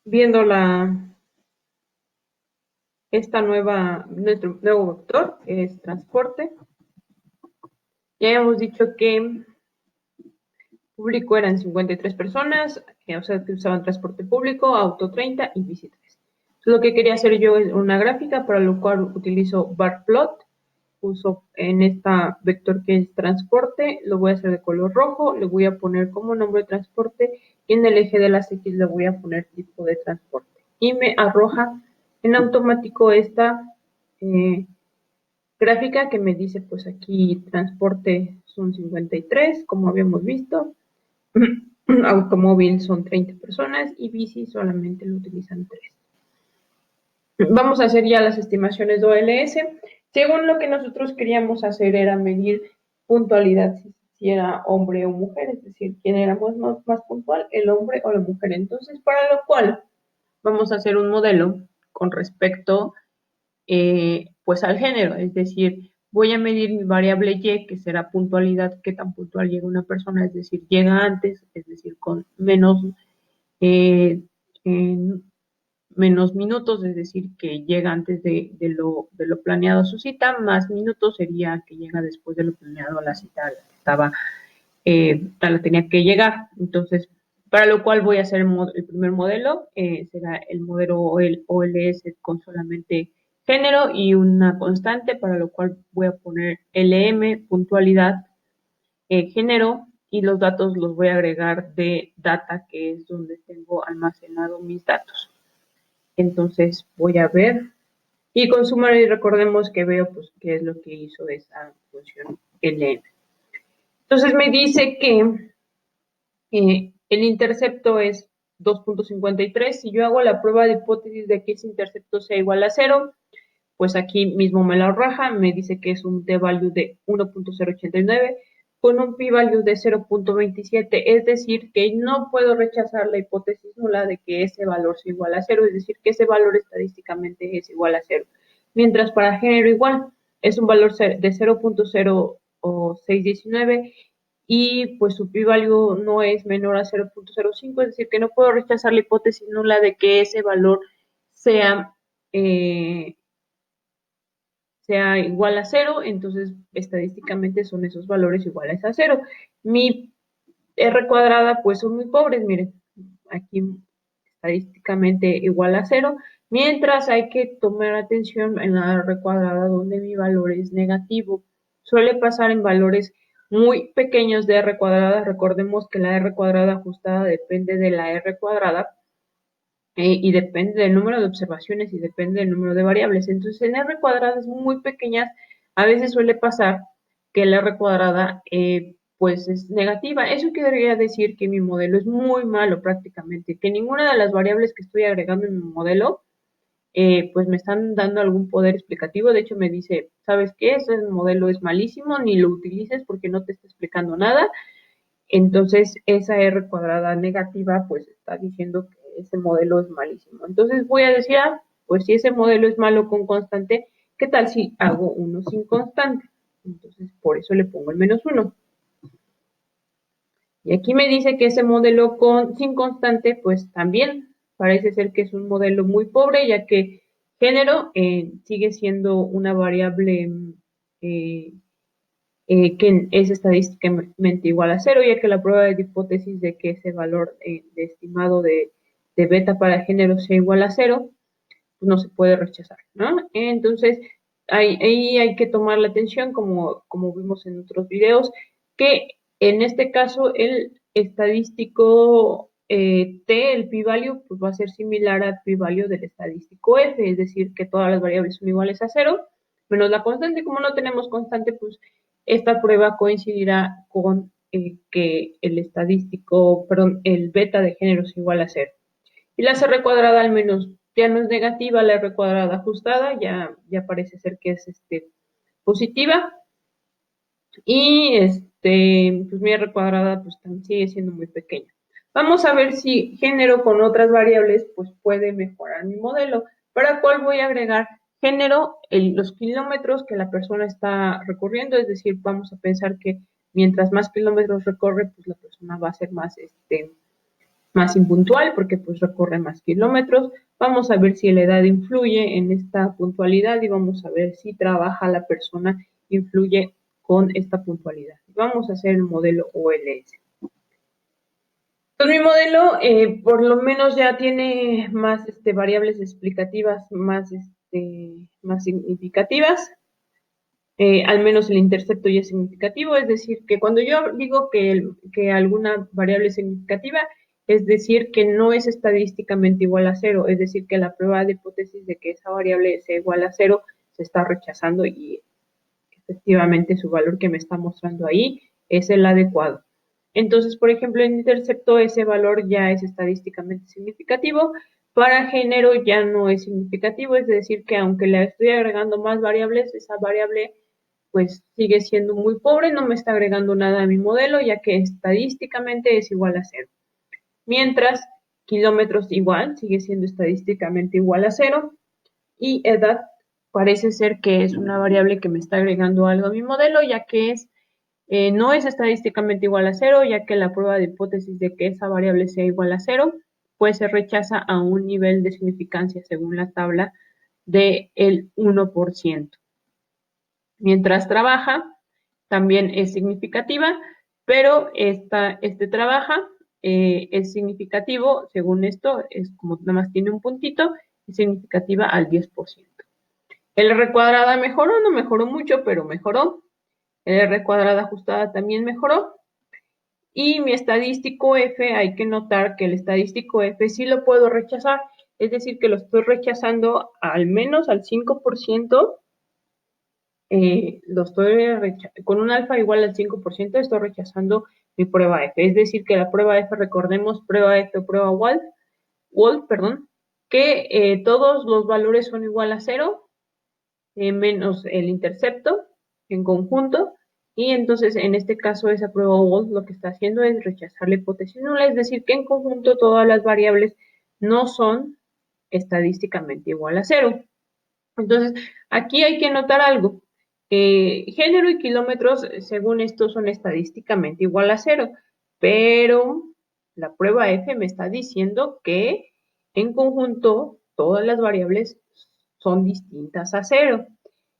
viendo nuestro nuevo vector, que es transporte. Ya hemos dicho que público eran 53 personas, o sea, que usaban transporte público, auto 30 y bici 3. Lo que quería hacer yo es una gráfica, para lo cual utilizo barplot. Uso en esta vector que es transporte, lo voy a hacer de color rojo, le voy a poner como nombre transporte y en el eje de las X le voy a poner tipo de transporte. Y me arroja en automático esta eh, gráfica que me dice, pues aquí transporte son 53, como habíamos visto, automóvil son 30 personas y bici solamente lo utilizan 3. Vamos a hacer ya las estimaciones de OLS. Según lo que nosotros queríamos hacer era medir puntualidad, si era hombre o mujer, es decir, quién era más puntual, el hombre o la mujer. Entonces, para lo cual vamos a hacer un modelo con respecto pues al género, es decir, voy a medir mi variable Y, que será puntualidad, qué tan puntual llega una persona, es decir, llega antes, es decir, con eh, menos minutos, es decir, que llega antes de lo planeado a su cita, más minutos sería que llega después de lo planeado a la cita a la que estaba, a la tenía que llegar. Entonces, para lo cual voy a hacer el primer modelo, será el modelo OLS con solamente género y una constante, para lo cual voy a poner LM, puntualidad, género, y los datos los voy a agregar de data, que es donde tengo almacenado mis datos. Entonces voy a ver y con summary recordemos que veo pues qué es lo que hizo esa función LM. Entonces me dice que el intercepto es 2.53. Si yo hago la prueba de hipótesis de que ese intercepto sea igual a 0, pues aquí mismo me la arroja, me dice que es un t-value de 1.089 con un p-value de 0.27, es decir, que no puedo rechazar la hipótesis nula de que ese valor sea igual a 0, es decir, que ese valor estadísticamente es igual a 0. Mientras para género igual es un valor de 0.0619 y pues su p-value no es menor a 0.05, es decir, que no puedo rechazar la hipótesis nula de que ese valor sea eh, sea igual a 0, entonces estadísticamente son esos valores iguales a 0. Mi R cuadrada pues son muy pobres, miren, aquí estadísticamente igual a 0, mientras hay que tomar atención en la R cuadrada donde mi valor es negativo. Suele pasar en valores muy pequeños de R cuadrada, recordemos que la R cuadrada ajustada depende de la R cuadrada, y depende del número de observaciones y depende del número de variables. Entonces, en R cuadradas muy pequeñas, a veces suele pasar que la R cuadrada pues es negativa. Eso querría decir que mi modelo es muy malo prácticamente, que ninguna de las variables que estoy agregando en mi modelo pues me están dando algún poder explicativo. De hecho, me dice, ¿sabes qué? Ese modelo es malísimo, ni lo utilices porque no te está explicando nada. Entonces, esa R cuadrada negativa, pues está diciendo que ese modelo es malísimo. Entonces, voy a decir, pues si ese modelo es malo con constante, ¿qué tal si hago uno sin constante? Entonces, por eso le pongo el -1. Y aquí me dice que ese modelo sin constante, pues también parece ser que es un modelo muy pobre, ya que género sigue siendo una variable eh, que es estadísticamente igual a 0, ya que la prueba de hipótesis de que ese valor de estimado de beta para género sea igual a 0, pues no se puede rechazar, ¿no? Entonces, ahí hay que tomar la atención, como vimos en otros videos, que en este caso el estadístico T, el p-value, pues va a ser similar al p-value del estadístico F, es decir, que todas las variables son iguales a 0, menos la constante. Como no tenemos constante, pues esta prueba coincidirá con que el estadístico, perdón, el beta de género es igual a 0. Y la R cuadrada al menos ya no es negativa, la R cuadrada ajustada ya parece ser que es positiva. Y pues mi R cuadrada pues sigue siendo muy pequeña. Vamos a ver si género con otras variables pues puede mejorar mi modelo, para cual voy a agregar género, los kilómetros que la persona está recorriendo, es decir, vamos a pensar que mientras más kilómetros recorre, pues la persona va a ser más más impuntual porque pues recorre más kilómetros. Vamos a ver si la edad influye en esta puntualidad y vamos a ver si trabaja la persona, influye con esta puntualidad. Vamos a hacer el modelo OLS. Entonces, mi modelo por lo menos ya tiene más variables explicativas más significativas. Al menos el intercepto ya es significativo, es decir, que cuando yo digo que alguna variable es significativa, es decir, que no es estadísticamente igual a cero, es decir, que la prueba de hipótesis de que esa variable sea igual a cero se está rechazando y efectivamente su valor que me está mostrando ahí es el adecuado. Entonces, por ejemplo, en intercepto ese valor ya es estadísticamente significativo, para género ya no es significativo, es decir, que aunque le estoy agregando más variables, esa variable pues sigue siendo muy pobre, no me está agregando nada a mi modelo, ya que estadísticamente es igual a cero. Mientras kilómetros igual, sigue siendo estadísticamente igual a cero, y edad parece ser que es una variable que me está agregando algo a mi modelo, ya que no es estadísticamente igual a cero, ya que la prueba de hipótesis de que esa variable sea igual a cero, pues se rechaza a un nivel de significancia según la tabla del 1%. Mientras trabaja, también es significativa, pero trabaja es significativo, según esto, es como nada más tiene un puntito, es significativa al 10%. El R cuadrada mejoró, no mejoró mucho, pero mejoró. El R cuadrada ajustada también mejoró. Y mi estadístico F, hay que notar que el estadístico F sí lo puedo rechazar, es decir, que lo estoy rechazando al menos al 5%, con un alfa igual al 5%, estoy rechazando mi prueba F. Es decir, que la prueba F, recordemos, prueba F o prueba Wolf, perdón, que todos los valores son igual a cero, menos el intercepto en conjunto, y entonces en este caso esa prueba Wolf lo que está haciendo es rechazar la hipótesis nula, es decir, que en conjunto todas las variables no son estadísticamente igual a cero. Entonces, aquí hay que notar algo. Género y kilómetros, según esto, son estadísticamente igual a cero, pero la prueba F me está diciendo que en conjunto todas las variables son distintas a cero.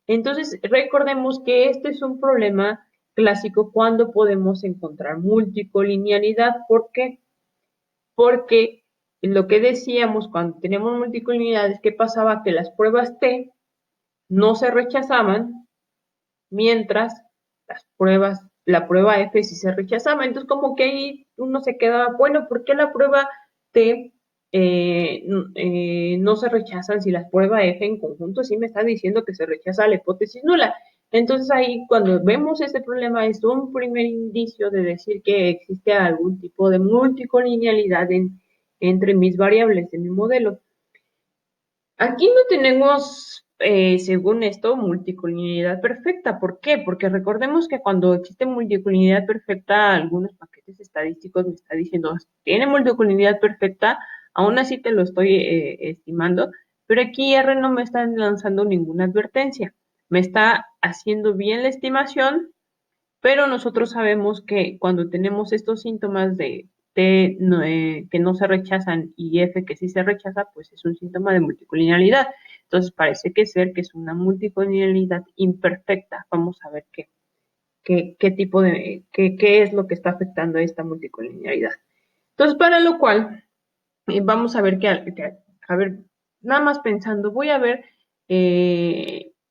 Entonces, recordemos que este es un problema clásico cuando podemos encontrar multicolinealidad. ¿Por qué? Porque lo que decíamos cuando teníamos multicolinealidades, ¿qué pasaba? Que las pruebas T no se rechazaban, mientras la prueba F sí se rechazaba. Entonces, como que ahí uno se quedaba, bueno, ¿por qué la prueba T no se rechazan si la prueba F en conjunto sí me está diciendo que se rechaza la hipótesis nula? Entonces ahí cuando vemos este problema es un primer indicio de decir que existe algún tipo de multicolinealidad entre mis variables de mi modelo. Aquí no tenemos, según esto, multicolinealidad perfecta. ¿Por qué? Porque recordemos que cuando existe multicolinealidad perfecta, algunos paquetes estadísticos me están diciendo, tiene multicolinealidad perfecta, aún así te lo estoy estimando, pero aquí R no me está lanzando ninguna advertencia. Me está haciendo bien la estimación, pero nosotros sabemos que cuando tenemos estos síntomas de T que no se rechazan y F que sí se rechaza, pues es un síntoma de multicolinealidad. Entonces parece que es una multicolinealidad imperfecta. Vamos a ver qué tipo qué es lo que está afectando a esta multicolinealidad. Entonces, para lo cual, vamos a ver a ver, nada más pensando, voy a ver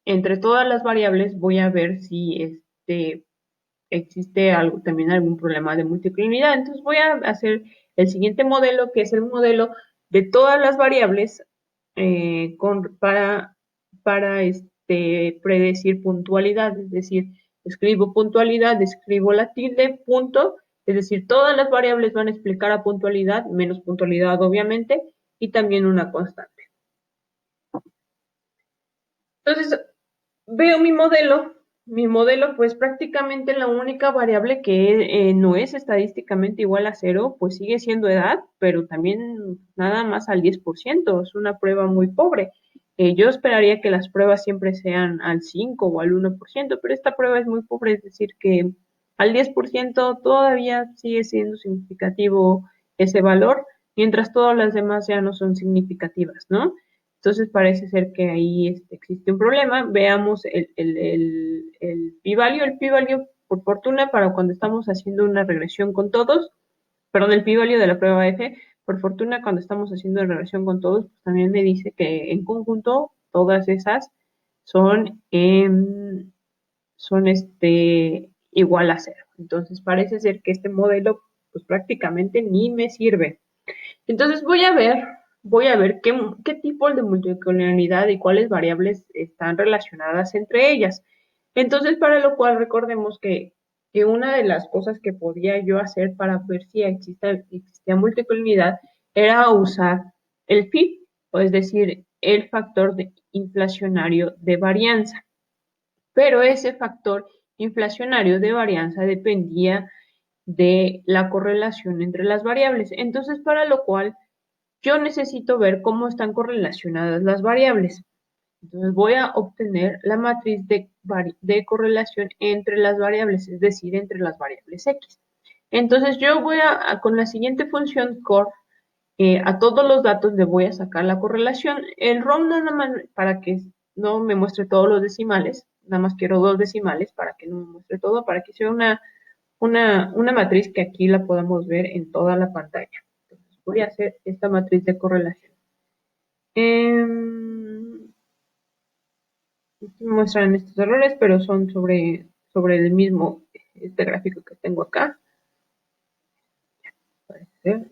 entre todas las variables, voy a ver si existe también algún problema de multiclinidad. Entonces voy a hacer el siguiente modelo, que es el modelo de todas las variables para predecir puntualidad. Es decir, escribo puntualidad, escribo la tilde, punto. Es decir, todas las variables van a explicar a puntualidad, menos puntualidad obviamente, y también una constante. Entonces, veo mi modelo pues prácticamente la única variable que no es estadísticamente igual a cero, pues sigue siendo edad, pero también nada más al 10%, es una prueba muy pobre. Yo esperaría que las pruebas siempre sean al 5 o al 1%, pero esta prueba es muy pobre, es decir, que al 10% todavía sigue siendo significativo ese valor, mientras todas las demás ya no son significativas, ¿no? Entonces parece ser que ahí existe un problema. Veamos el p-value. El p-value, por fortuna, para cuando estamos haciendo una regresión con todos, perdón, el p-value de la prueba F, por fortuna, cuando estamos haciendo la regresión con todos, pues también me dice que en conjunto todas esas son, son igual a cero. Entonces parece ser que este modelo pues prácticamente ni me sirve. Entonces voy a ver qué tipos de multicolonialidad y cuáles variables están relacionadas entre ellas. Entonces, para lo cual recordemos que una de las cosas que podía yo hacer para ver si existía multicolonialidad era usar el PIB, o es decir, el factor inflacionario de varianza. Pero ese factor inflacionario de varianza dependía de la correlación entre las variables. Entonces, para lo cual yo necesito ver cómo están correlacionadas las variables. Entonces voy a obtener la matriz de correlación entre las variables, es decir, entre las variables X. Entonces yo voy con la siguiente función core, a todos los datos le voy a sacar la correlación. El ROM nada más para que no me muestre todos los decimales, nada más quiero dos decimales para que no me muestre todo, para que sea una matriz que aquí la podamos ver en toda la pantalla. Entonces voy a hacer esta matriz de correlación. Eh, me muestran estos errores, pero son sobre el mismo, este gráfico que tengo acá. Parece ser,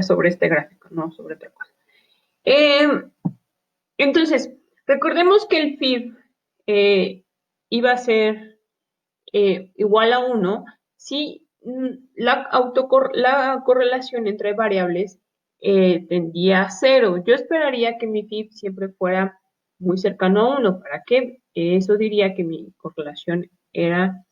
sobre este gráfico, no sobre otra cosa. Entonces, recordemos que el FIB iba a ser igual a 1 si la correlación entre variables tendía a 0. Yo esperaría que mi FIB siempre fuera muy cercano a 1. ¿Para qué? Eso diría que mi correlación era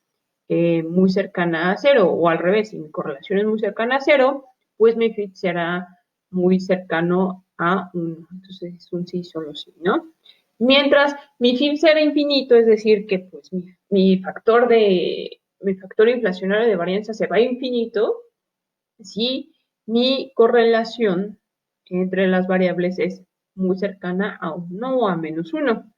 muy cercana a 0, o al revés, si mi correlación es muy cercana a 0, pues mi FIB será muy cercano a 1. Entonces es un sí, solo sí, ¿no? Mientras mi FIB será infinito, es decir, que pues mi factor inflacionario de varianza se va a infinito si mi correlación entre las variables es muy cercana a 1 o a -1.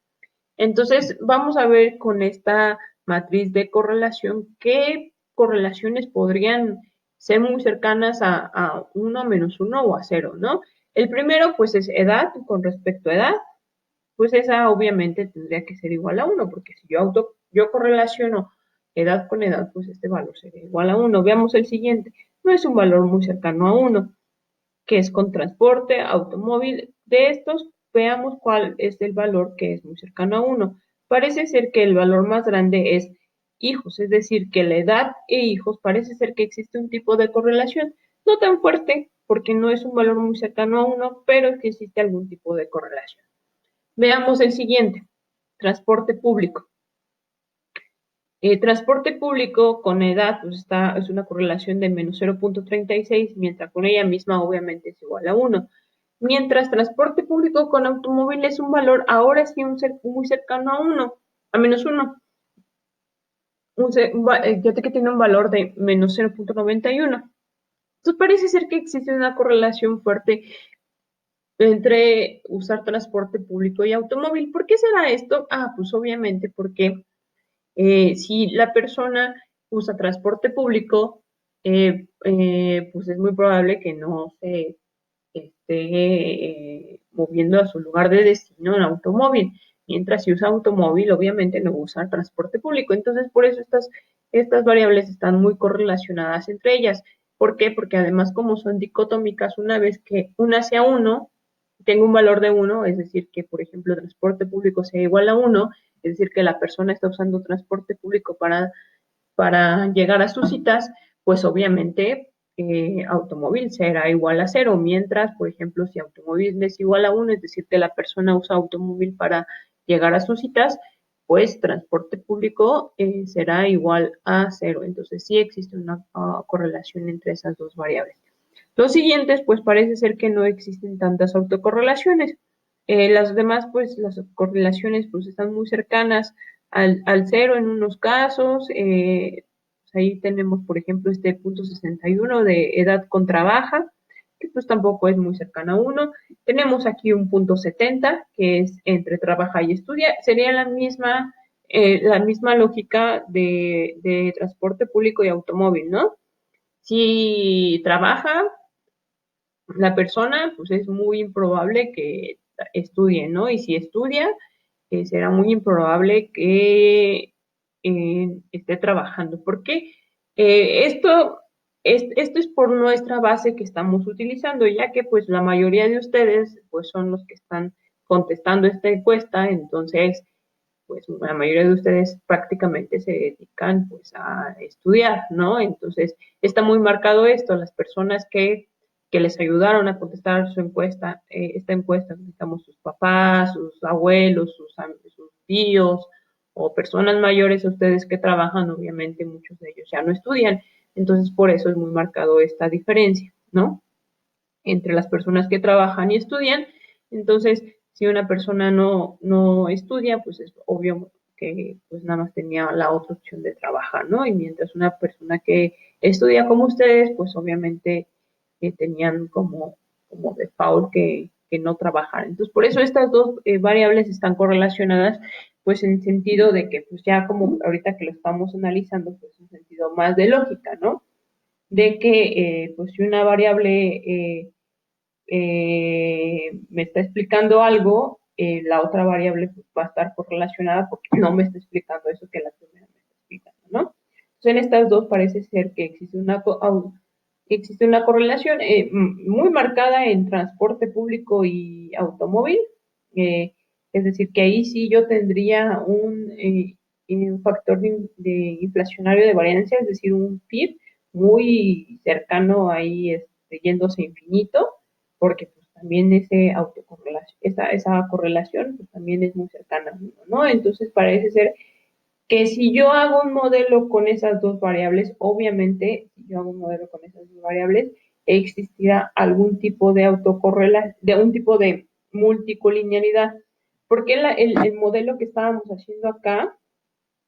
Entonces, vamos a ver con esta matriz de correlación qué correlaciones podrían ser muy cercanas a 1, -1 o a 0, ¿no? El primero, pues, es edad, con respecto a edad, pues esa obviamente tendría que ser igual a 1, porque si yo correlaciono edad con edad, pues este valor sería igual a 1. Veamos el siguiente. No es un valor muy cercano a 1, que es con transporte, automóvil. De estos, veamos cuál es el valor que es muy cercano a 1. Parece ser que el valor más grande es hijos, es decir, que la edad e hijos parece ser que existe un tipo de correlación, no tan fuerte, porque no es un valor muy cercano a 1, pero que existe algún tipo de correlación. Veamos el siguiente, transporte público. Transporte público con edad pues es una correlación de menos 0.36, mientras con ella misma obviamente es igual a 1. Mientras transporte público con automóvil es un valor ahora sí muy cercano a 1, a menos 1. Ya que tiene un valor de menos 0.91. Entonces parece ser que existe una correlación fuerte entre usar transporte público y automóvil. ¿Por qué será esto? Pues obviamente porque si la persona usa transporte público, pues es muy probable que no se esté moviendo a su lugar de destino en automóvil. Mientras si usa automóvil, obviamente no va a usar transporte público. Entonces, por eso estas variables están muy correlacionadas entre ellas. ¿Por qué? Porque además, como son dicotómicas, una vez que una sea 1, tengo un valor de 1, es decir, que por ejemplo transporte público sea igual a 1, es decir, que la persona está usando transporte público para llegar a sus citas, pues obviamente automóvil será igual a 0, mientras, por ejemplo, si automóvil es igual a 1, es decir, que la persona usa automóvil para llegar a sus citas, pues transporte público será igual a 0. Entonces sí existe una correlación entre esas dos variables. Los siguientes, pues parece ser que no existen tantas autocorrelaciones. Las demás, pues las correlaciones pues están muy cercanas al 0 en unos casos, pues ahí tenemos, por ejemplo, este punto 61 de edad con trabaja, que pues tampoco es muy cercana a uno. Tenemos aquí un punto 70, que es entre trabaja y estudia. Sería la misma lógica de transporte público y automóvil, ¿no? Si trabaja la persona, pues es muy improbable que estudie, ¿no? Y si estudia, será muy improbable que esté trabajando. ¿Por qué? Esto es por nuestra base que estamos utilizando, ya que pues la mayoría de ustedes pues son los que están contestando esta encuesta, entonces pues la mayoría de ustedes prácticamente se dedican pues a estudiar, ¿no? Entonces está muy marcado esto, las personas que les ayudaron a contestar su encuesta, esta encuesta, digamos sus papás, sus abuelos, sus tíos o personas mayores a ustedes que trabajan, obviamente muchos de ellos ya no estudian, entonces por eso es muy marcado esta diferencia, ¿no? Entre las personas que trabajan y estudian. Entonces, si una persona no estudia, pues es obvio que pues nada más tenía la otra opción de trabajar, ¿no? Y mientras una persona que estudia como ustedes, pues obviamente tenían como default que no trabajar. Entonces, por eso estas dos variables están correlacionadas, pues en sentido de que, pues ya como ahorita que lo estamos analizando, pues en sentido más de lógica, ¿no? De que, pues si una variable me está explicando algo, la otra variable pues, va a estar correlacionada porque no me está explicando eso que la primera me está explicando, ¿no? Entonces, en estas dos parece ser que existe una correlación muy marcada en transporte público y automóvil, eh, es decir, que ahí sí yo tendría un factor de inflacionario de variancia, es decir, un PIB muy cercano ahí, yéndose infinito, porque pues también esa correlación pues, también es muy cercana a uno, ¿no? Entonces parece ser que si yo hago un modelo con esas dos variables, obviamente, si yo hago un modelo con esas dos variables, existirá algún tipo de autocorrelación, de un tipo de multicolinealidad. Porque el modelo que estábamos haciendo acá,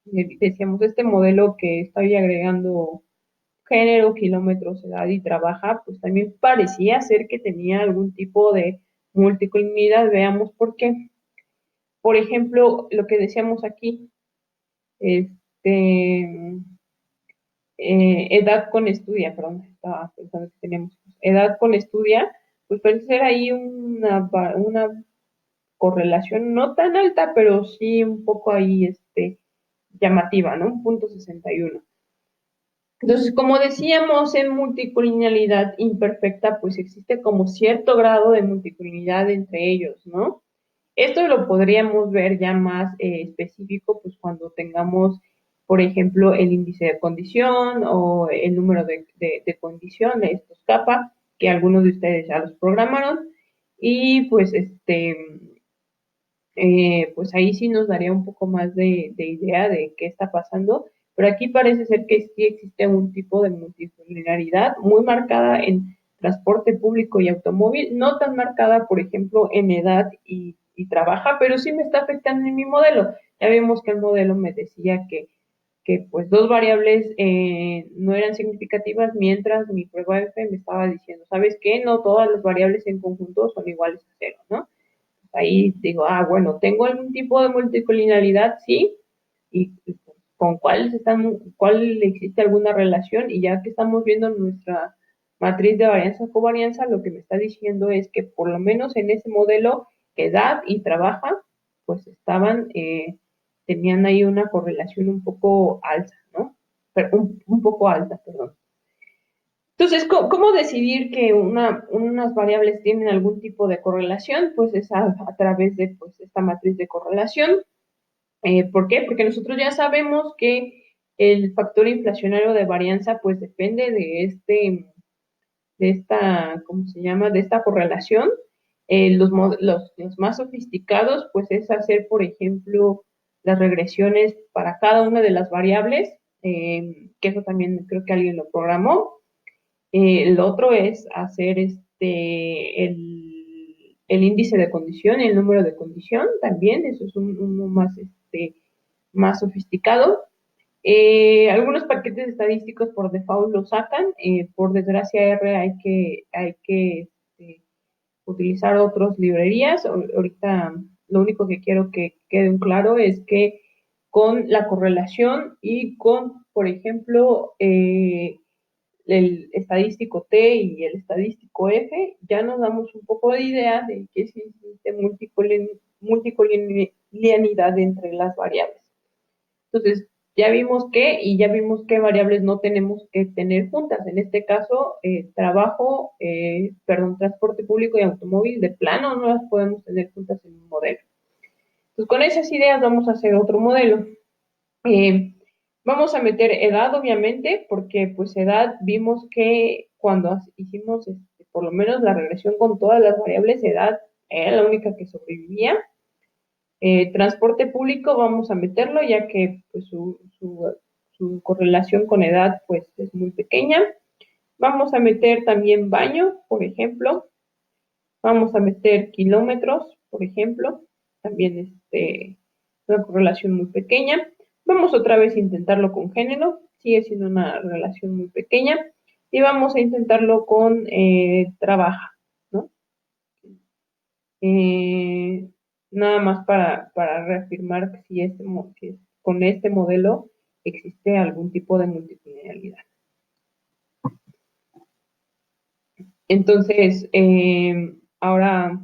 decíamos, este modelo que estoy agregando género, kilómetros, edad y trabaja, pues también parecía ser que tenía algún tipo de multicolumnidad. Veamos por qué. Por ejemplo, lo que decíamos aquí, este, edad con estudia, perdón, estaba pensando que teníamos edad con estudia, pues parece ser ahí una correlación no tan alta, pero sí un poco ahí llamativa, ¿no? Un punto 61. Entonces, como decíamos en multicolinialidad imperfecta, pues existe como cierto grado de multicolinialidad entre ellos, ¿no? Esto lo podríamos ver ya más específico, pues cuando tengamos, por ejemplo, el índice de condición o el número de condición de estos capas, que algunos de ustedes ya los programaron, y pues pues ahí sí nos daría un poco más de idea de qué está pasando, pero aquí parece ser que sí existe un tipo de multidisciplinaridad muy marcada en transporte público y automóvil, no tan marcada, por ejemplo, en edad y trabaja, pero sí me está afectando en mi modelo. Ya vimos que el modelo me decía que pues dos variables no eran significativas, mientras mi prueba F me estaba diciendo, ¿sabes qué? No todas las variables en conjunto son iguales a cero, ¿no? Ahí digo, bueno, tengo algún tipo de multicolinialidad, sí, y con cuál existe alguna relación, y ya que estamos viendo nuestra matriz de varianza covarianza, lo que me está diciendo es que por lo menos en ese modelo, edad y trabaja, pues tenían ahí una correlación un poco alta, ¿no? Pero un poco alta, perdón. Entonces, ¿cómo decidir que unas variables tienen algún tipo de correlación? Pues es a través de pues, esta matriz de correlación. ¿Por qué? Porque nosotros ya sabemos que el factor inflacionario de varianza pues depende de esta, ¿cómo se llama? De esta correlación. Los más sofisticados pues es hacer, por ejemplo, las regresiones para cada una de las variables, que eso también creo que alguien lo programó. El otro es hacer el índice de condición y el número de condición también, eso es uno más, más sofisticado. Algunos paquetes estadísticos por default lo sacan, por desgracia R hay que utilizar otras librerías. Ahorita lo único que quiero que quede claro es que con la correlación y con, por ejemplo, el estadístico T y el estadístico F, ya nos damos un poco de idea de que sí existe multicolinialidad entre las variables. Entonces, ya vimos qué variables no tenemos que tener juntas. En este caso, transporte público y automóvil, de plano no las podemos tener juntas en un modelo. Entonces, con esas ideas vamos a hacer otro modelo. Eh, Vamos a meter edad, obviamente, porque pues edad vimos que cuando hicimos por lo menos la regresión con todas las variables, edad era la única que sobrevivía. Transporte público vamos a meterlo ya que pues, su correlación con edad pues es muy pequeña. Vamos a meter también baño, por ejemplo. Vamos a meter kilómetros, por ejemplo. También una correlación muy pequeña. Vamos otra vez a intentarlo con género. Sigue siendo una relación muy pequeña. Y vamos a intentarlo con trabaja, ¿no? Eh, Nada más para reafirmar si con este modelo existe algún tipo de multiplinealidad. Entonces, ahora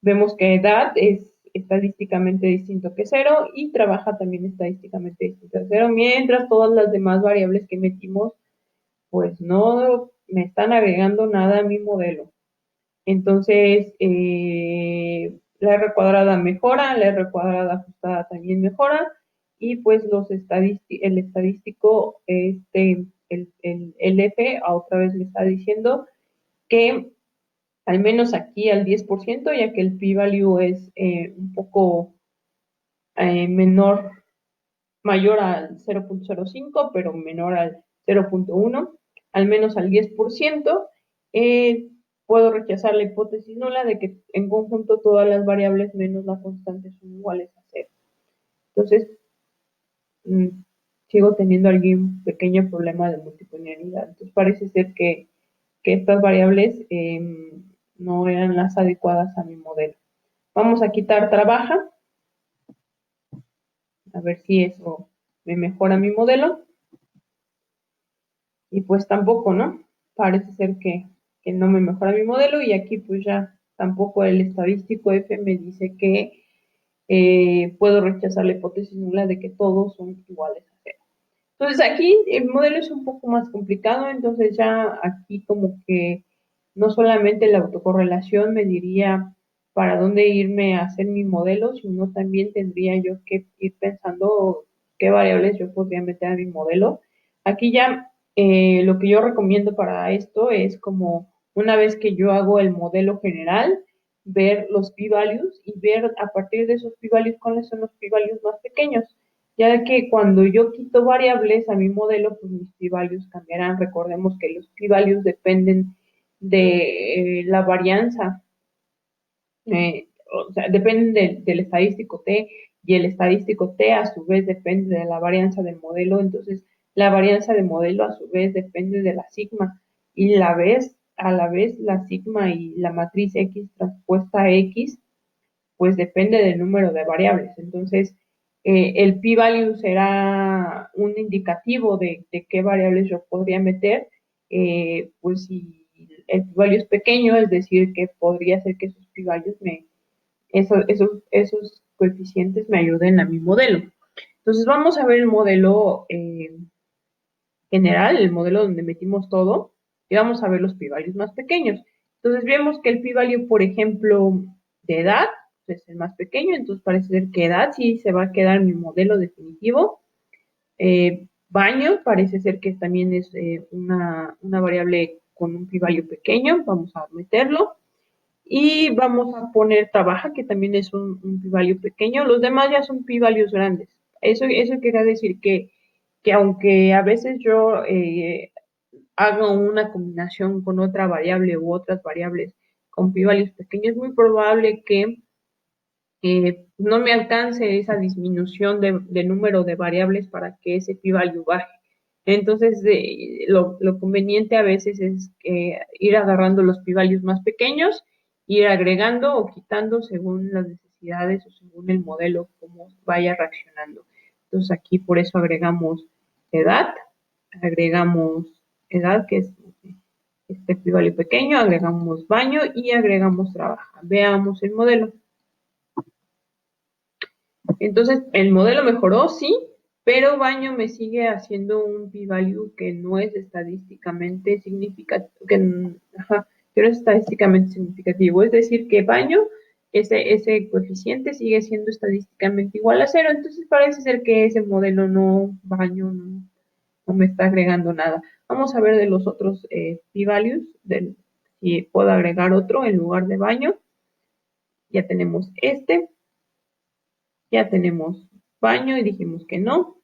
vemos que edad es estadísticamente distinto que cero y trabaja también estadísticamente distinto a cero, mientras todas las demás variables que metimos, pues no me están agregando nada a mi modelo. Entonces, la R cuadrada mejora, la R cuadrada ajustada también mejora, y pues el estadístico, el F, otra vez me está diciendo que al menos aquí al 10%, ya que el p-value es un poco menor, mayor al 0.05, pero menor al 0.1, al menos al 10%, puedo rechazar la hipótesis nula de que en conjunto todas las variables menos la constante son iguales a cero. Entonces, mmm, sigo teniendo algún pequeño problema de multiplinealidad. Entonces, parece ser que estas variables no eran las adecuadas a mi modelo. Vamos a quitar trabaja, a ver si eso me mejora mi modelo. Y pues tampoco, ¿no? Parece ser que no me mejora mi modelo y aquí pues ya tampoco el estadístico F me dice que puedo rechazar la hipótesis nula de que todos son iguales a cero. Entonces aquí el modelo es un poco más complicado, entonces ya aquí como que no solamente la autocorrelación me diría para dónde irme a hacer mi modelo, sino también tendría yo que ir pensando qué variables yo podría meter a mi modelo. Aquí ya lo que yo recomiendo para esto es como una vez que yo hago el modelo general, ver los p-values y ver a partir de esos p-values cuáles son los p-values más pequeños, ya que cuando yo quito variables a mi modelo, pues mis p-values cambiarán. Recordemos que los p-values dependen de la varianza, o sea, dependen del estadístico T, y el estadístico T a su vez depende de la varianza del modelo, entonces la varianza del modelo a su vez depende de la sigma, y a la vez la sigma y la matriz X transpuesta a X pues depende del número de variables. Entonces, el p-value será un indicativo de qué variables yo podría meter. Pues si el p-value es pequeño, es decir, que podría ser que esos p-values esos coeficientes me ayuden a mi modelo. Entonces, vamos a ver el modelo general, el modelo donde metimos todo, y vamos a ver los p-values más pequeños. Entonces vemos que el p-value, por ejemplo, de edad, es el más pequeño, entonces parece ser que edad sí se va a quedar en mi modelo definitivo. Baño parece ser que también es una variable con un p-value pequeño, vamos a meterlo. Y vamos a poner trabaja, que también es un p-value pequeño. Los demás ya son p-values grandes. Eso quería decir que aunque a veces yo haga una combinación con otra variable u otras variables con p-values pequeños, es muy probable que no me alcance esa disminución de número de variables para que ese p-value baje. Entonces, lo conveniente a veces es ir agarrando los p-values más pequeños, ir agregando o quitando según las necesidades o según el modelo, cómo vaya reaccionando. Entonces, aquí por eso agregamos edad, que es este p-value pequeño, agregamos baño y agregamos trabajo. Veamos el modelo. Entonces, el modelo mejoró, sí, pero baño me sigue haciendo un p-value que no es estadísticamente significativo, que no es estadísticamente significativo. Es decir, que baño, ese coeficiente sigue siendo estadísticamente igual a 0. Entonces, parece ser que ese modelo baño, no me está agregando nada. Vamos a ver de los otros p-values, si puedo agregar otro en lugar de baño. Ya tenemos este. Ya tenemos baño y dijimos que no.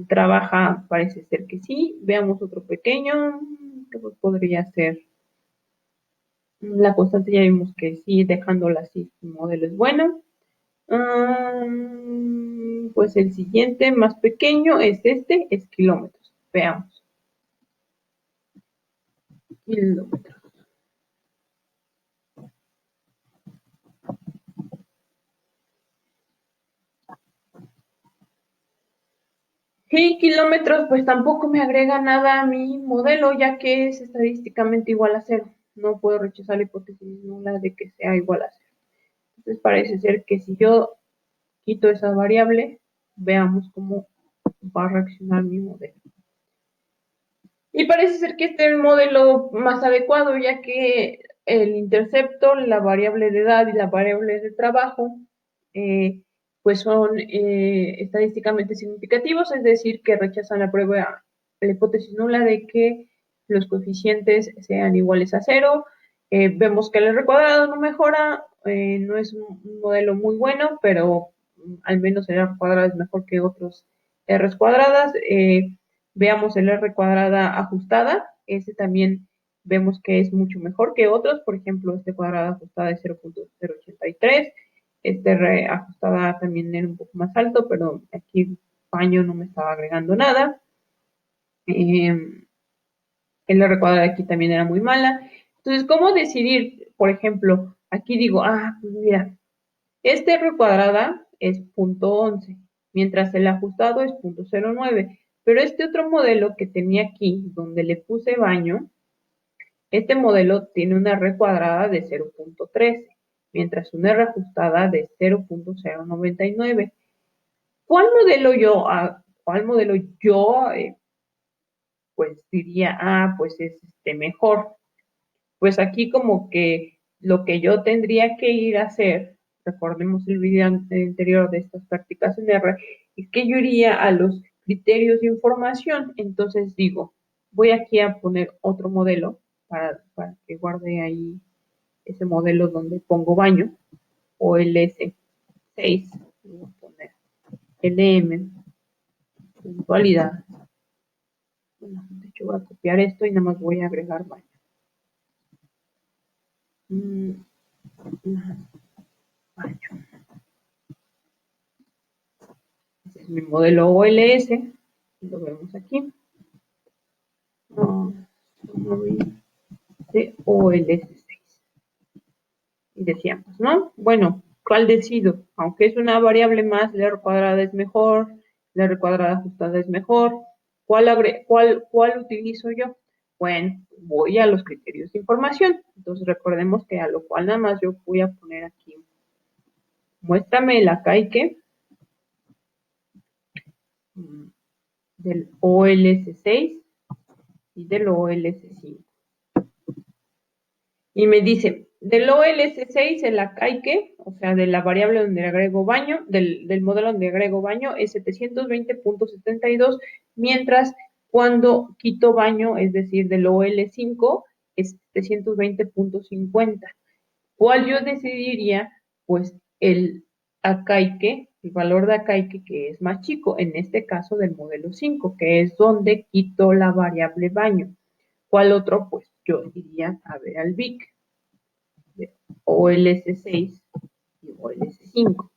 Trabaja, parece ser que sí. Veamos otro pequeño, que podría ser la constante. Ya vimos que sí, dejándola así, el modelo es bueno. Pues el siguiente, más pequeño, es kilómetros. Veamos. Kilómetros. Y kilómetros, pues tampoco me agrega nada a mi modelo, ya que es estadísticamente igual a 0. No puedo rechazar la hipótesis nula de que sea igual a 0. Entonces parece ser que si yo quito esa variable, veamos cómo va a reaccionar mi modelo. Y parece ser que este es el modelo más adecuado, ya que el intercepto, la variable de edad y la variable de trabajo, pues son estadísticamente significativos, es decir, que rechazan la hipótesis nula de que los coeficientes sean iguales a 0. Vemos que el R cuadrado no mejora, no es un modelo muy bueno, pero al menos el R cuadrado es mejor que otros R cuadradas. Veamos el R cuadrada ajustada, ese también vemos que es mucho mejor que otros, por ejemplo, este cuadrada ajustada es 0.083, este R ajustada también era un poco más alto, pero aquí baño no me estaba agregando nada. El R cuadrada aquí también era muy mala. Entonces, ¿cómo decidir? Por ejemplo, aquí digo, pues mira, este R cuadrada es 0.11, mientras el ajustado es 0.09. Pero este otro modelo que tenía aquí, donde le puse baño, este modelo tiene una R cuadrada de 0.13, mientras una R ajustada de 0.099. ¿Cuál modelo yo pues diría, pues es mejor? Pues aquí como que lo que yo tendría que ir a hacer, recordemos el video anterior de estas prácticas en R, es que yo iría a los criterios de información. Entonces digo, voy aquí a poner otro modelo para que guarde ahí ese modelo donde pongo baño, o el S6, voy a poner LM, puntualidad. Bueno, de hecho voy a copiar esto y nada más voy a agregar baño. Baño. Este es mi modelo OLS, lo vemos aquí. De OLS6. Y decíamos, ¿no? Bueno, ¿cuál decido? Aunque es una variable más, la R cuadrada es mejor, la R cuadrada ajustada es mejor. ¿Cuál utilizo yo? Bueno, voy a los criterios de información. Entonces recordemos que a lo cual nada más yo voy a poner aquí, muéstrame la caique del OLS6 y del OLS5. Y me dice, del OLS6 el acaique, o sea, de la variable donde agrego baño, del modelo donde agrego baño, es 720.72, mientras cuando quito baño, es decir, del OL5, es 720.50. ¿Cuál yo decidiría? Pues el acaique, el valor de acaique que es más chico, en este caso del modelo 5, que es donde quito la variable baño. ¿Cuál otro? Pues yo iría a ver al VIC, OLS6 y OLS5.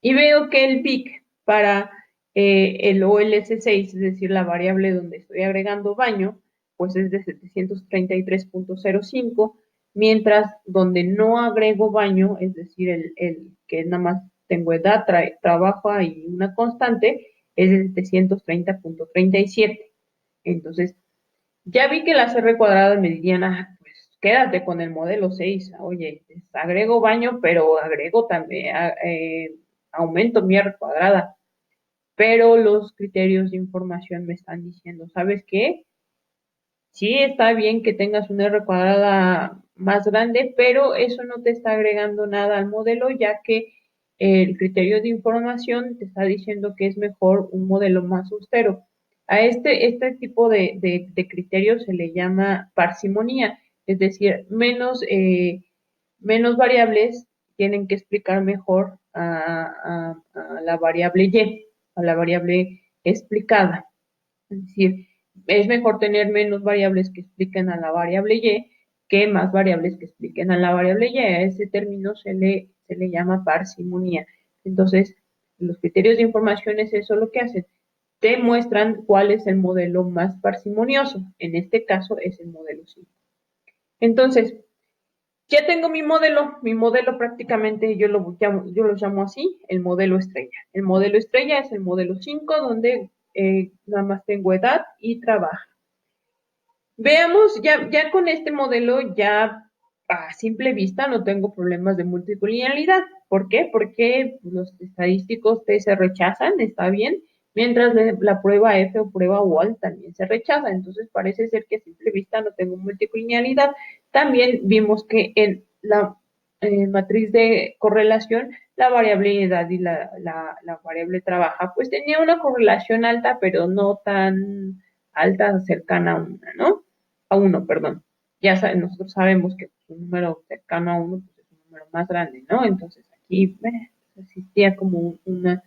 Y veo que el PIC para el OLS6, es decir, la variable donde estoy agregando baño, pues es de 733.05, mientras donde no agrego baño, es decir, el que nada más tengo edad, trabajo y una constante, es de 730.37. Entonces, ya vi que la CR cuadrada me dirían, pues quédate con el modelo 6. Oye, agrego baño, pero agrego también, aumento mi R cuadrada. Pero los criterios de información me están diciendo, ¿sabes qué? Sí, está bien que tengas una R cuadrada más grande, pero eso no te está agregando nada al modelo, ya que el criterio de información te está diciendo que es mejor un modelo más austero. A este tipo de criterios se le llama parsimonía, es decir, menos variables tienen que explicar mejor a la variable Y, a la variable explicada. Es decir, es mejor tener menos variables que expliquen a la variable Y que más variables que expliquen a la variable Y. A ese término se le llama parsimonía. Entonces, los criterios de información es eso lo que hacen. Te muestran cuál es el modelo más parsimonioso. En este caso es el modelo 5. Entonces, ya tengo mi modelo prácticamente yo lo llamo así, el modelo estrella. El modelo estrella es el modelo 5 donde nada más tengo edad y trabajo. Veamos, ya con este modelo, ya a simple vista no tengo problemas de multicolinialidad. ¿Por qué? Porque los estadísticos T se rechazan, está bien, mientras la prueba F o prueba UAL también se rechaza. Entonces parece ser que a simple vista no tengo multicolinialidad. También vimos que en la matriz de correlación, la variable edad y la variable trabaja, pues tenía una correlación alta, pero no tan alta, cercana a una, ¿no? A uno, perdón. Nosotros sabemos que un número cercano a uno pues, es un número más grande, ¿no? Entonces aquí existía como una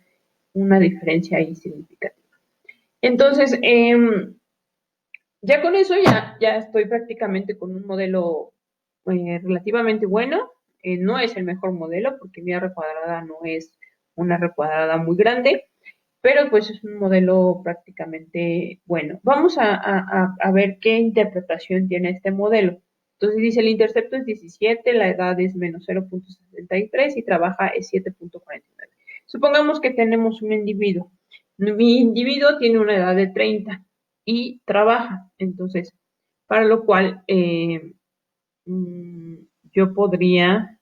diferencia ahí significativa. Entonces, ya con eso ya estoy prácticamente con un modelo relativamente bueno. No es el mejor modelo porque mi R cuadrada no es una R cuadrada muy grande, pero pues es un modelo prácticamente bueno. Vamos a ver qué interpretación tiene este modelo. Entonces dice el intercepto es 17, la edad es menos 0.63 y trabaja es 7.49. Supongamos que tenemos un individuo. Mi individuo tiene una edad de 30 y trabaja. Entonces, para lo cual mm, yo podría,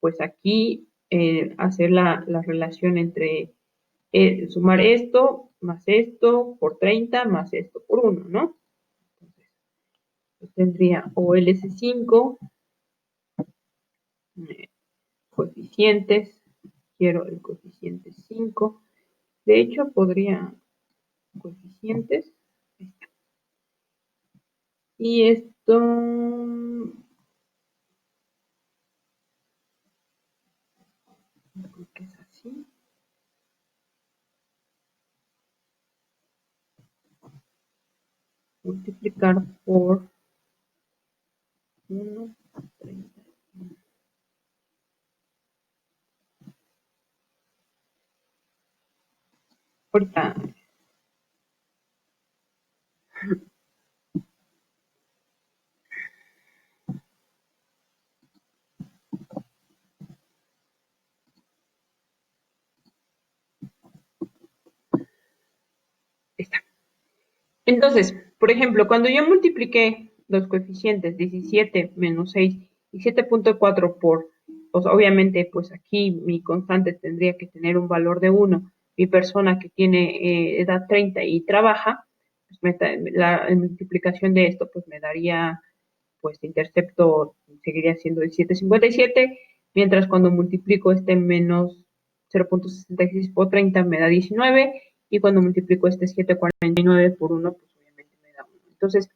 pues aquí, hacer la relación entre sumar esto más esto por 30 más esto por 1, ¿no? Entonces, pues tendría OLS5, coeficientes, quiero el coeficiente 5. De hecho, podría coeficientes. Y esto, creo que es así. Multiplicar por 1, 30. Ahorita está. Entonces, por ejemplo, cuando yo multipliqué los coeficientes 17 menos 6 y 7.4 por, pues obviamente, pues aquí mi constante tendría que tener un valor de 1. Mi persona que tiene edad 30 y trabaja, pues la multiplicación de esto pues me daría, pues intercepto seguiría siendo el 7.57, mientras cuando multiplico este menos 0.66 por 30 me da 19 y cuando multiplico este 7.49 por 1, pues obviamente me da 1. Entonces,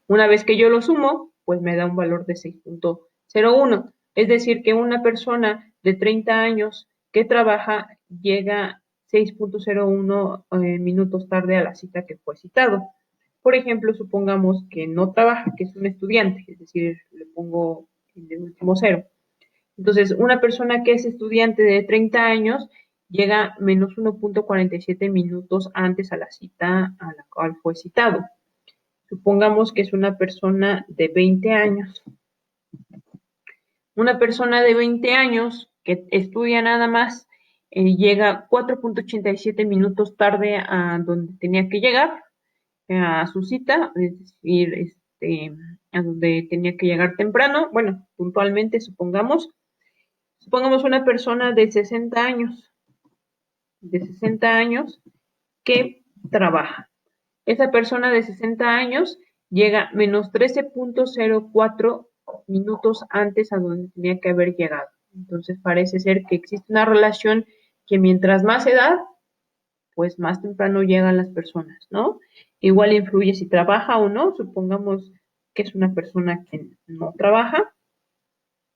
una vez que yo lo sumo, pues me da un valor de 6.01. Es decir, que una persona de 30 años que trabaja llega 6.01 minutos tarde a la cita que fue citado. Por ejemplo, supongamos que no trabaja, que es un estudiante, es decir, le pongo en el último cero. Entonces, una persona que es estudiante de 30 años llega menos 1.47 minutos antes a la cita a la cual fue citado. Supongamos que es una persona de 20 años. Una persona de 20 años que estudia nada más llega 4.87 minutos tarde a donde tenía que llegar, a su cita, es decir, a donde tenía que llegar temprano, bueno, puntualmente, supongamos una persona de 60 años que trabaja. Esa persona de 60 años llega menos 13.04 minutos antes a donde tenía que haber llegado. Entonces parece ser que existe una relación que mientras más edad, pues más temprano llegan las personas, ¿no? Igual influye si trabaja o no. Supongamos que es una persona que no trabaja,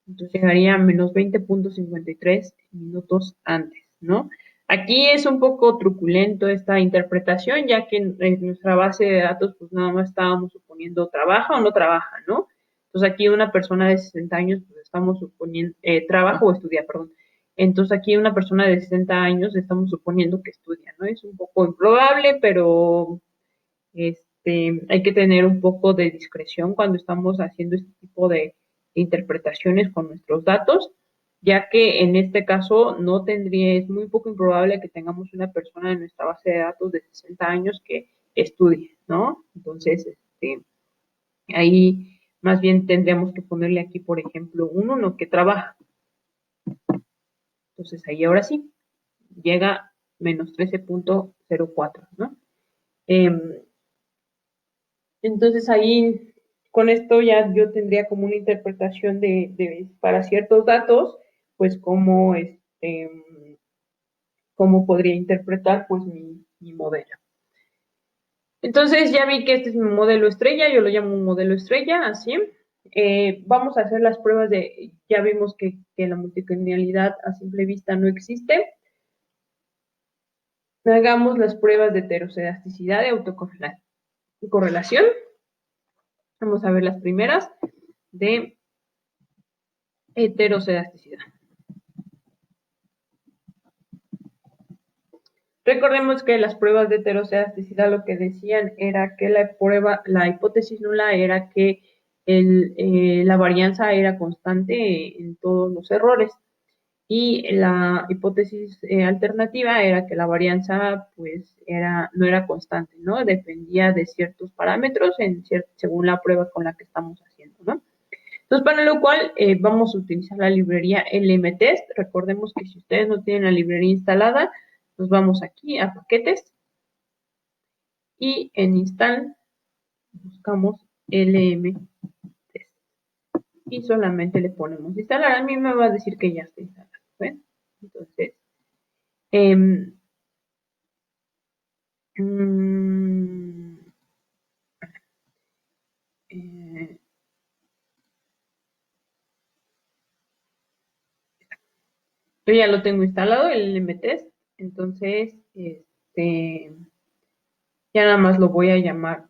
entonces llegaría a menos 20.53 minutos antes, ¿no? Aquí es un poco truculento esta interpretación, ya que en nuestra base de datos, pues nada más estábamos suponiendo trabaja o no trabaja, ¿no? Entonces aquí una persona de 60 años, pues estamos suponiendo, trabaja o estudia, perdón. Entonces aquí una persona de 60 años estamos suponiendo que estudia, ¿no? Es un poco improbable, pero hay que tener un poco de discreción cuando estamos haciendo este tipo de interpretaciones con nuestros datos, ya que en este caso no tendría, es muy poco improbable que tengamos una persona en nuestra base de datos de 60 años que estudie, ¿no? Entonces, ahí más bien tendríamos que ponerle aquí, por ejemplo, uno que trabaja. Entonces, ahí ahora sí, llega menos 13.04, ¿no? Entonces ahí, con esto ya yo tendría como una interpretación para ciertos datos, pues cómo podría interpretar pues mi modelo. Entonces ya vi que este es mi modelo estrella, yo lo llamo un modelo estrella, así. Vamos a hacer las pruebas ya vimos que la multicanalidad a simple vista no existe. Hagamos las pruebas de heteroscedasticidad y autocorrelación. Vamos a ver las primeras de heteroscedasticidad. Recordemos que las pruebas de heteroscedasticidad lo que decían era que la hipótesis nula era que la varianza era constante en todos los errores y la hipótesis alternativa era que la varianza pues no era constante, ¿no? Dependía de ciertos parámetros según la prueba con la que estamos haciendo, ¿no? Entonces, para lo cual vamos a utilizar la librería LMTest. Recordemos que si ustedes no tienen la librería instalada, nos vamos aquí a paquetes y en install buscamos LMTest y solamente le ponemos instalar. A mí me va a decir que ya está instalado. ¿Ven? Entonces, mmm, yo ya lo tengo instalado, el LMTest. Entonces, ya nada más lo voy a llamar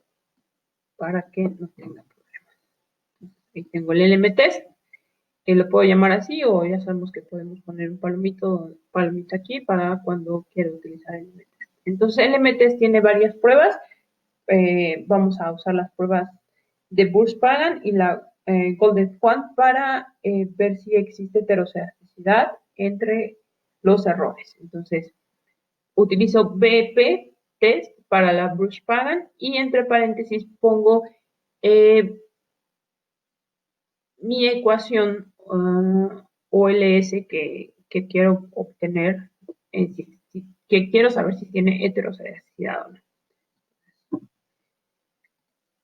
para que no tenga problemas. Ahí tengo el LMTest, que lo puedo llamar así, o ya sabemos que podemos poner un palomita aquí para cuando quiera utilizar el LMTest. Entonces, el LMTest tiene varias pruebas. Vamos a usar las pruebas de Bush-Pagan y la Golden Quant para ver si existe heteroscedasticidad entre los errores. Entonces, utilizo BP test para la Bush-Pagan y entre paréntesis pongo mi ecuación OLS que quiero obtener, que quiero saber si tiene heteroscedasticidad o no.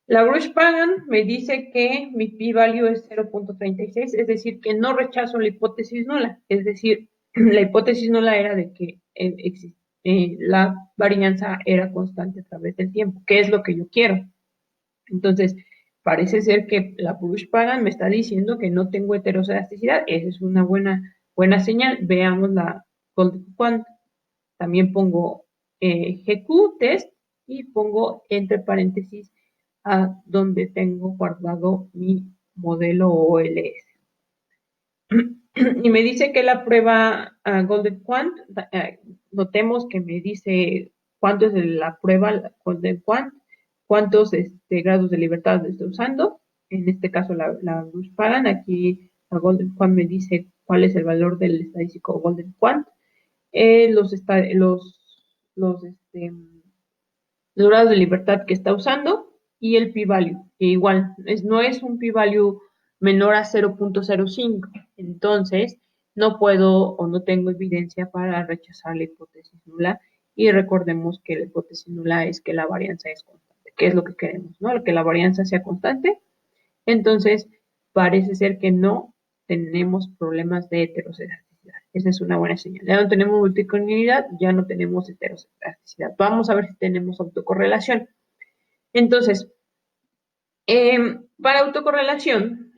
La Grush-Pagan me dice que mi p-value es 0.36, es decir, que no rechazo la hipótesis nula. Es decir, la hipótesis nula era de que la varianza era constante a través del tiempo, que es lo que yo quiero. Entonces, parece ser que la Grush-Pagan me está diciendo que no tengo heteroscedasticidad. Esa es una buena señal. Veamos la Golden Quant. También pongo GQ test y pongo entre paréntesis a donde tengo guardado mi modelo OLS. y me dice que la prueba Golden Quant, notemos que me dice cuánto es la prueba Golden Quant, cuántos grados de libertad está usando, en este caso la Bruce Pagan, aquí la Golden Quant me dice cuál es el valor del estadístico Golden Quant, los, los grados de libertad que está usando y el p-value, que igual no es un p-value menor a 0.05. Entonces, no puedo o no tengo evidencia para rechazar la hipótesis nula. Y recordemos que la hipótesis nula es que la varianza es constante, que es lo que queremos, ¿no? Que la varianza sea constante. Entonces, parece ser que no tenemos problemas de heterocedasticidad. Esa es una buena señal. Ya no tenemos multicollineidad, ya no tenemos heterocedasticidad. Vamos a ver si tenemos autocorrelación. Entonces, para autocorrelación,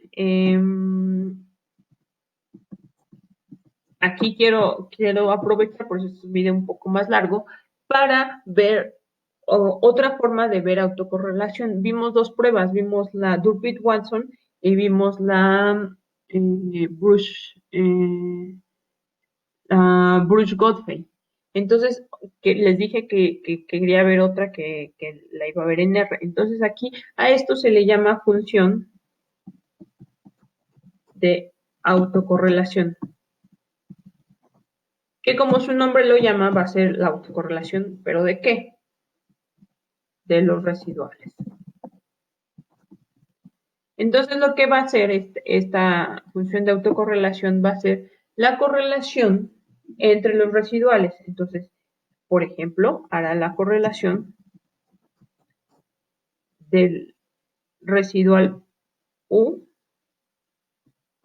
aquí quiero aprovechar, por eso es un video un poco más largo, para ver otra forma de ver autocorrelación. Vimos dos pruebas, vimos la Durbit-Watson y vimos la Bruce Godfrey. Entonces, les dije que quería ver otra que la iba a ver en R. Entonces, aquí a esto se le llama función de autocorrelación, que como su nombre lo llama, va a ser la autocorrelación, pero ¿de qué? De los residuales. Entonces, lo que va a hacer esta función de autocorrelación va a ser la correlación entre los residuales. Entonces, por ejemplo, hará la correlación del residual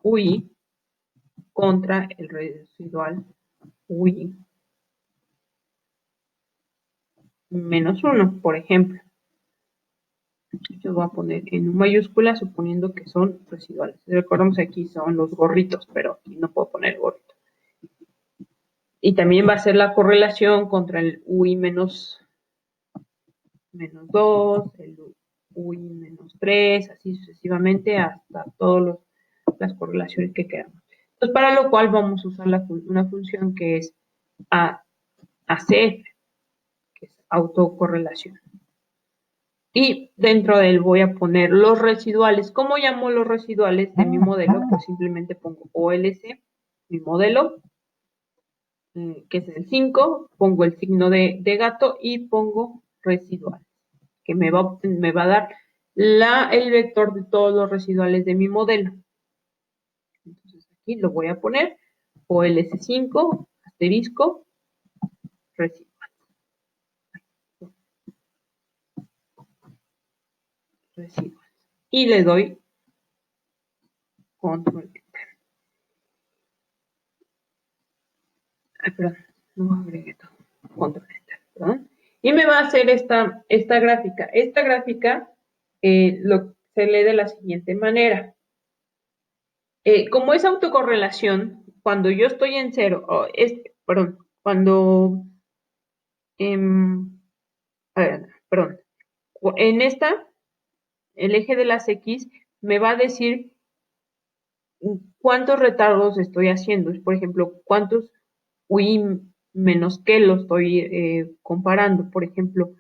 UI contra el residual UI menos 1, por ejemplo. Yo voy a poner en mayúscula suponiendo que son residuales. Recordemos que aquí son los gorritos, pero aquí no puedo poner gorrito. Y también va a ser la correlación contra el UI menos 2, el UI menos 3, así sucesivamente hasta todas las correlaciones que queramos. Entonces, para lo cual vamos a usar una función que es ACF, que es autocorrelación. Y dentro de él voy a poner los residuales. ¿Cómo llamo los residuales de mi modelo? Pues simplemente pongo OLC, mi modelo, que es el 5, pongo el signo de gato y pongo residual, que me va a dar el vector de todos los residuales de mi modelo. Entonces aquí lo voy a poner OLC5, asterisco, residual. Residual. Y le doy control. Ay, perdón, no agregué todo. Control enter, perdón. Y me va a hacer esta gráfica. Esta gráfica se lee de la siguiente manera. Como es autocorrelación, cuando yo estoy en cero, perdón, cuando, a ver, perdón, en el eje de las X me va a decir cuántos retardos estoy haciendo. Por ejemplo, cuántos UI menos que lo estoy comparando. Por ejemplo,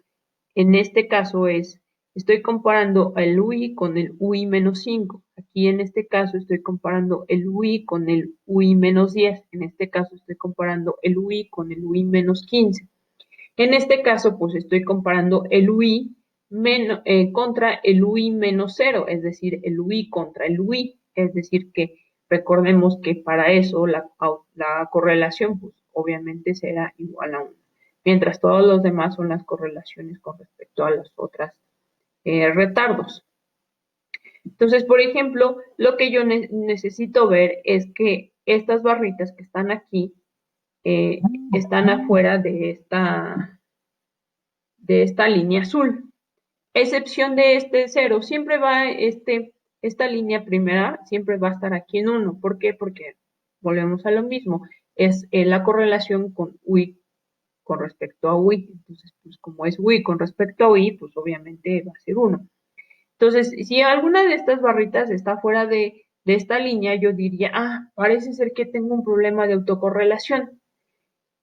en este caso estoy comparando el UI con el UI menos 5. Aquí en este caso estoy comparando el UI con el UI menos 10. En este caso estoy comparando el UI con el UI menos 15. En este caso, pues estoy comparando el UI contra el UI menos 0, es decir, el UI contra el UI. Es decir, que recordemos que para eso la correlación, pues obviamente será igual a 1, mientras todos los demás son las correlaciones con respecto a los otros retardos. Entonces, por ejemplo, lo que yo necesito ver es que estas barritas que están aquí están afuera de esta línea azul. Excepción de este 0, siempre va esta línea primera, siempre va a estar aquí en 1. ¿Por qué? Porque volvemos a lo mismo. Es la correlación con UI con respecto a UI. Entonces, pues como es UI con respecto a UI, pues obviamente va a ser 1. Entonces, si alguna de estas barritas está fuera de de esta línea, yo diría, parece ser que tengo un problema de autocorrelación.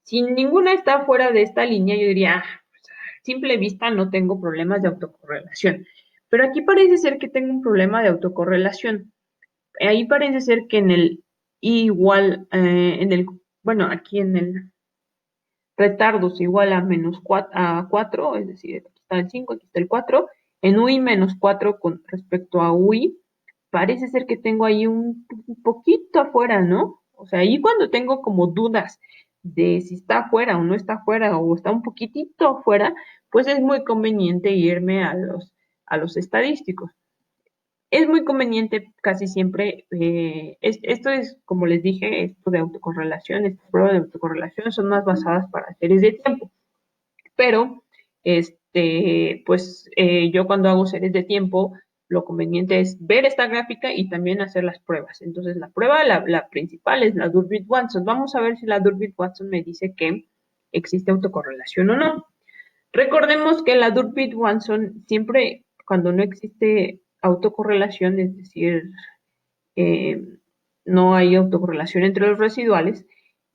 Si ninguna está fuera de esta línea, yo diría, pues, a simple vista no tengo problemas de autocorrelación. Pero aquí parece ser que tengo un problema de autocorrelación. Ahí parece ser que en el igual, bueno, aquí en el retardos igual a menos 4, a 4, es decir, aquí está el 5, aquí está el 4, en UI menos 4 con respecto a UI, parece ser que tengo ahí un poquito afuera, ¿no? O sea, ahí cuando tengo como dudas de si está afuera o no está afuera o está un poquitito afuera, pues es muy conveniente irme a los estadísticos. Es muy conveniente casi siempre, esto es, como les dije, esto de autocorrelación, estas pruebas de autocorrelación son más basadas para series de tiempo, pero pues yo cuando hago series de tiempo, lo conveniente es ver esta gráfica y también hacer las pruebas. Entonces, la prueba, la principal es la Durbit-Watson. Vamos a ver si la Durbit-Watson me dice que existe autocorrelación o no. Recordemos que la Durbit-Watson siempre, cuando no existe autocorrelación, es decir, eh, no hay autocorrelación entre los residuales,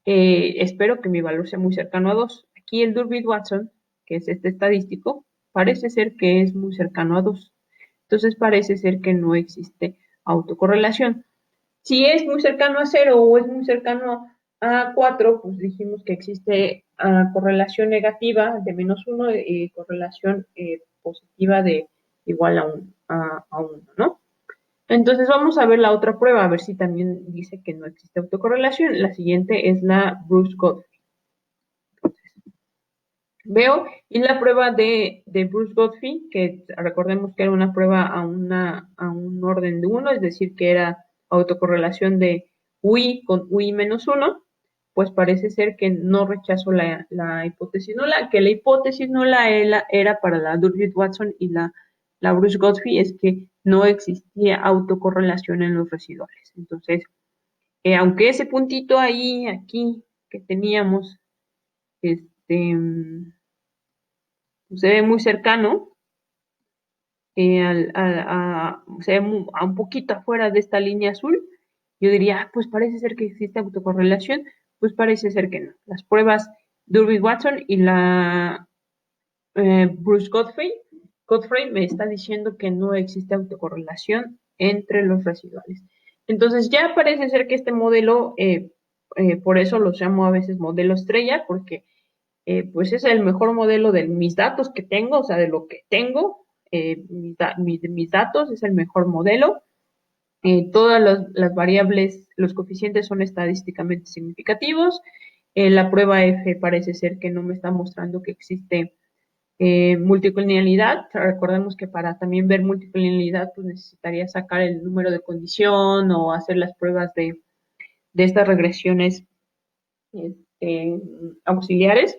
espero que mi valor sea muy cercano a 2. Aquí el Durbit-Watson, que es este estadístico, parece ser que es muy cercano a 2. Entonces parece ser que no existe autocorrelación. Si es muy cercano a 0 o es muy cercano a 4, pues dijimos que existe correlación negativa de -1 y correlación positiva de igual a 1, ¿no? Entonces vamos a ver la otra prueba, a ver si también dice que no existe autocorrelación. La siguiente es la Bruce-Godfrey. Veo, y la prueba de Bruce-Godfrey, que recordemos que era una prueba a un orden de 1, es decir, que era autocorrelación de UI con UI menos 1, pues parece ser que no rechazó la hipótesis nula, que la hipótesis nula era para la Durbit-Watson y la Bruce-Godfrey es que no existía autocorrelación en los residuales. Entonces, aunque ese puntito ahí, aquí, que teníamos, este se ve muy cercano, se ve a un poquito afuera de esta línea azul, yo diría, pues parece ser que existe autocorrelación, pues parece ser que no. Las pruebas Durbin-Watson y la Bruce Godfrey me está diciendo que no existe autocorrelación entre los residuales. Entonces ya parece ser que este modelo, por eso los llamo a veces modelo estrella, porque pues es el mejor modelo de mis datos que tengo, o sea, de lo que tengo, mis datos es el mejor modelo. Todas las variables, los coeficientes son estadísticamente significativos. La prueba F parece ser que no me está mostrando que existe multicolonialidad. Recordemos que para también ver multicolonialidad, pues necesitaría sacar el número de condición o hacer las pruebas de estas regresiones auxiliares.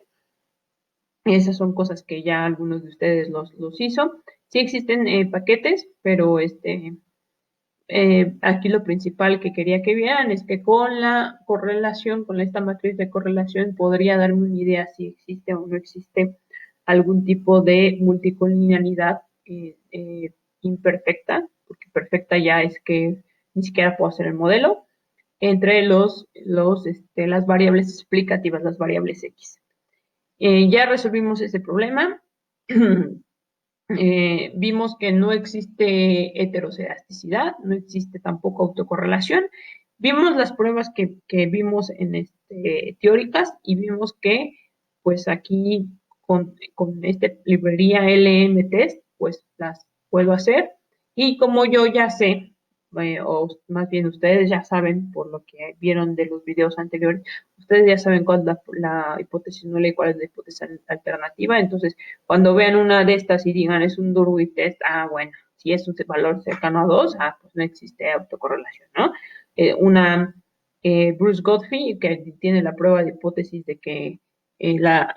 Esas son cosas que ya algunos de ustedes los hizo. Sí existen paquetes, pero aquí lo principal que quería que vieran es que con la correlación, con esta matriz de correlación, podría darme una idea si existe o no existe algún tipo de multicolinialidad imperfecta, porque perfecta ya es que ni siquiera puedo hacer el modelo, entre las variables explicativas, las variables X. Ya resolvimos ese problema. Vimos que no existe heteroscedasticidad, no existe tampoco autocorrelación. Vimos las pruebas que vimos teóricas y vimos que pues aquí con esta librería LM-Test pues las puedo hacer y como yo ya sé, o más bien ustedes ya saben por lo que vieron de los videos anteriores, ustedes ya saben cuál es la hipótesis nula y cuál es la hipótesis alternativa, entonces cuando vean una de estas y digan es un Durbit test, bueno, si es un valor cercano a 2, pues no existe autocorrelación, ¿no? Una Bruce Godfrey, que tiene la prueba de hipótesis de que la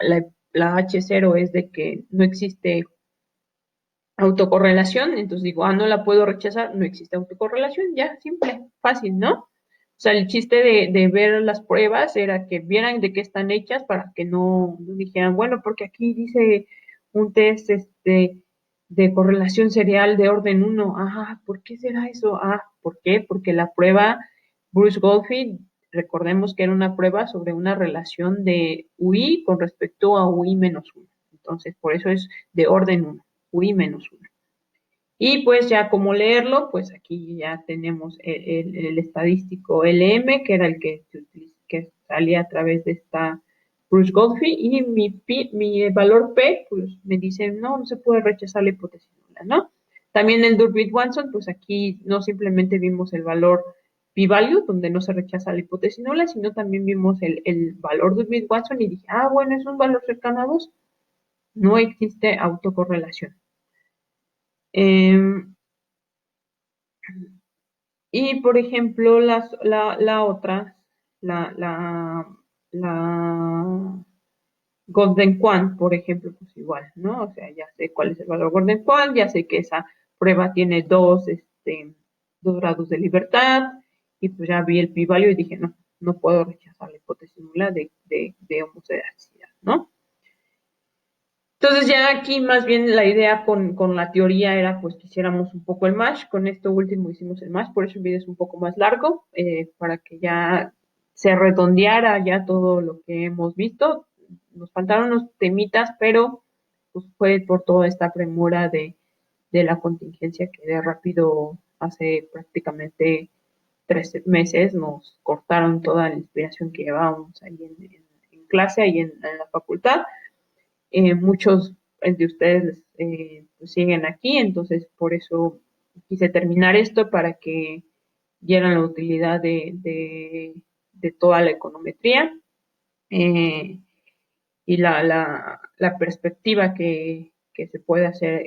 H0 es de que no existe autocorrelación, entonces digo, no la puedo rechazar, no existe autocorrelación, ya, simple, fácil, ¿no? O sea, el chiste de ver las pruebas era que vieran de qué están hechas para que no dijeran, bueno, porque aquí dice un test de correlación serial de orden uno. ¿Por qué será eso? ¿Por qué? Porque la prueba Bruce Goldfield, recordemos que era una prueba sobre una relación de UI con respecto a UI menos uno. Entonces, por eso es de orden uno, UI menos uno. Y pues ya como leerlo, pues aquí ya tenemos el estadístico LM, que era el que salía a través de esta Bruce Goldfield, y mi valor P, pues me dice, no se puede rechazar la hipótesis nula, ¿no? También el Durbit-Watson, pues aquí no simplemente vimos el valor p-value, donde no se rechaza la hipótesis nula, sino también vimos el valor Durbit-Watson y dije, bueno, es un valor cercano a 2, no existe autocorrelación. Eh, Y, por ejemplo, la otra, la, la, la Golden Quant, por ejemplo, pues igual, ¿no? O sea, ya sé cuál es el valor Golden Quant, ya sé que esa prueba tiene dos grados de libertad, y pues ya vi el p-value y dije, no puedo rechazar la hipótesis nula de homozedaticidad, ¿no? Entonces ya aquí más bien la idea con la teoría era pues que hiciéramos un poco el match, con esto último hicimos el match, por eso el video es un poco más largo, para que ya se redondeara ya todo lo que hemos visto. Nos faltaron unos temitas, pero pues fue por toda esta premura de la contingencia que de rápido hace prácticamente 3 meses nos cortaron toda la inspiración que llevábamos ahí en clase, ahí en la facultad. Muchos de ustedes pues siguen aquí, entonces por eso quise terminar esto para que vieran la utilidad de toda la econometría, eh, y la perspectiva que se puede hacer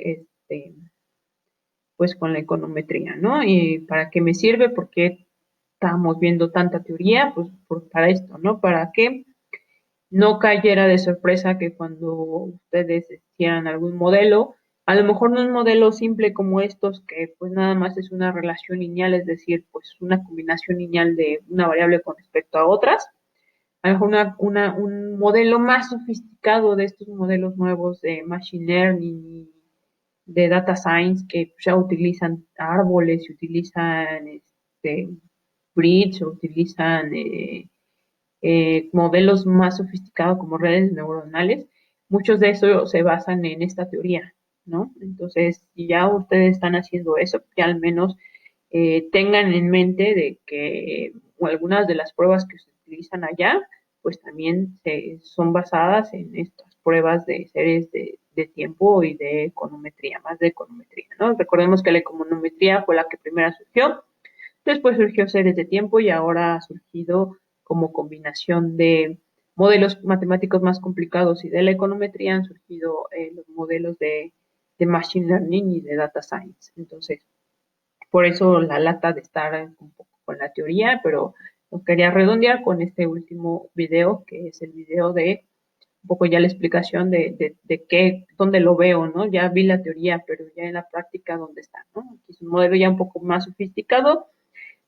pues con la econometría, ¿no? Y para qué me sirve, porque estamos viendo tanta teoría, pues para esto, ¿no? Para que no cayera de sorpresa que cuando ustedes hicieran algún modelo, a lo mejor no un modelo simple como estos, que pues nada más es una relación lineal, es decir, pues una combinación lineal de una variable con respecto a otras, a lo mejor un modelo más sofisticado de estos modelos nuevos de Machine Learning, de Data Science, que ya utilizan árboles, utilizan breeds, utilizan modelos más sofisticados como redes neuronales, muchos de esos se basan en esta teoría, ¿no? Entonces, si ya ustedes están haciendo eso, que al menos tengan en mente de que algunas de las pruebas que se utilizan allá, pues también son basadas en estas pruebas de series de tiempo y de econometría, más de econometría, ¿no? Recordemos que la econometría fue la que primero surgió, después surgió series de tiempo y ahora ha surgido como combinación de modelos matemáticos más complicados y de la econometría han surgido los modelos de Machine Learning y de Data Science. Entonces, por eso la lata de estar un poco con la teoría, pero lo quería redondear con este último video, que es el video de un poco ya la explicación de qué, dónde lo veo, ¿no? Ya vi la teoría, pero ya en la práctica, ¿dónde está, no? Aquí es un modelo ya un poco más sofisticado.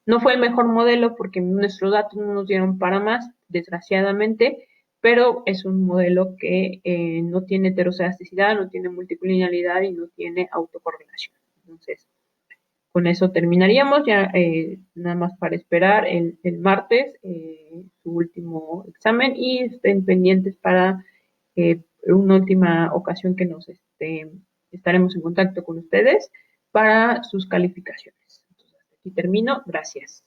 No fue el mejor modelo porque nuestros datos no nos dieron para más, desgraciadamente, pero es un modelo que no tiene heteroscedasticidad, no tiene multilinealidad y no tiene autocorrelación. Entonces, con eso terminaríamos ya, nada más para esperar el martes su último examen y estén pendientes para una última ocasión que estaremos en contacto con ustedes para sus calificaciones. Entonces, aquí termino. Gracias.